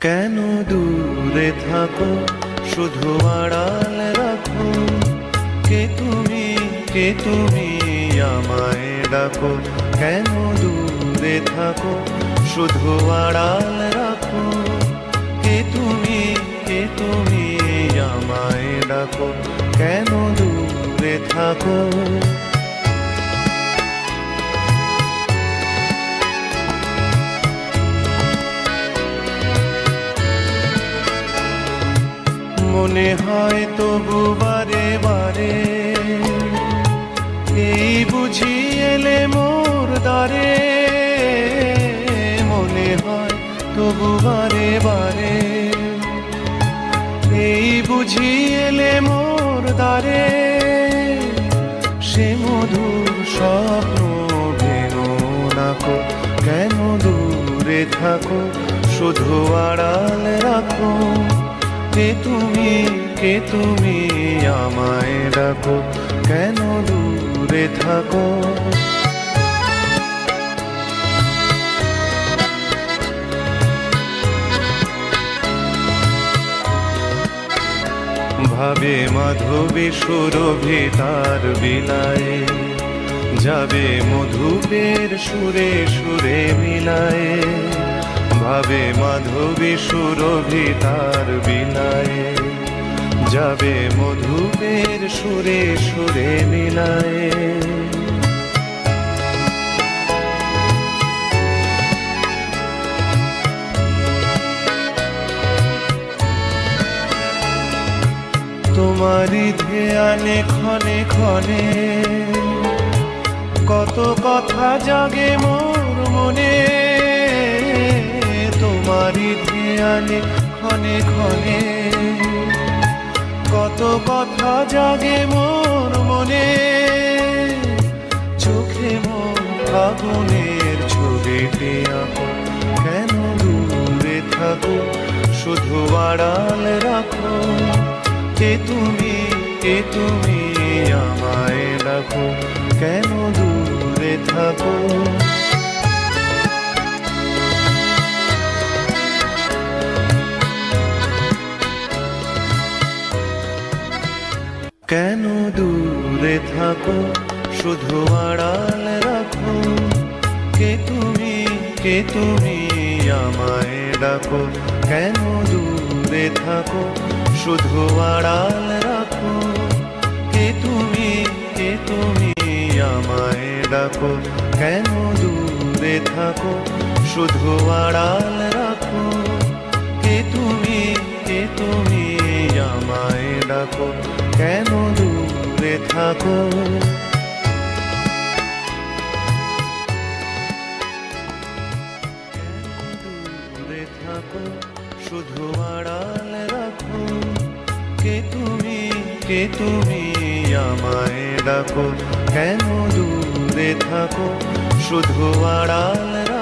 কেন দূরে থাকো, শুধু আড়াল রাখো। কে তুমি আমায় ডাকো। কেন দূরে থাকো, শুধু আড়াল রাখো। কে তুমি আমায় ডাকো। কেন দূরে থাকো। মনে হয় তবু বারে বারে, এই বুঝি এলে মোর দ্বারে। মনে হয় তবু বারে বারে, এই বুঝি এলে মোর দ্বারে। সে মধুর স্বপ্ন ভেঙো নাকো। কেন দূরে থাকো, শুধু আড়াল রাখো। কে তুমি আমায় ডাকো। কেন দূরে থাকো। ভাবে মাধবী সুরভি তার বিলায়ে, যাবে মধুপের সুরে সুরে মিলায়ে। ভাবে মাধবী সুরভি তার বিলায়ে, যাবে মধুপের সুরে সুরে মিলায়ে। তোমারই ধ্যানে ক্ষণে ক্ষণে, কত কথা জাগে মোর মনে। তোমারই ধ্যানে ক্ষণে ক্ষণে, কত কথা জাগে মোর মনে। চোখে মোর ফাগুনের ছবিটি আঁকো। কেন দূরে থাকো, শুধু আড়াল রাখো। কে তুমি আমায় ডাকো। কেন দূরে থাকো। কেন দূরে থাকো, শুধু আড়াল রাখো। কে তুমি আমায় ডাকো। কেন দূরে থাকো, শুধু আড়াল রাখো। কে তুমি আমায় ডাকো। কেন দূরে থাকো, শুধু আড়াল রাখো। কে তুমি আমায় ডাকো। কেন দূরে থাকো। দূরে থাকো, শুধু আড়াল রাখো। কে তুমি আমায় ডাকো। কেন দূরে থাকো, শুধু আড়াল রাখো।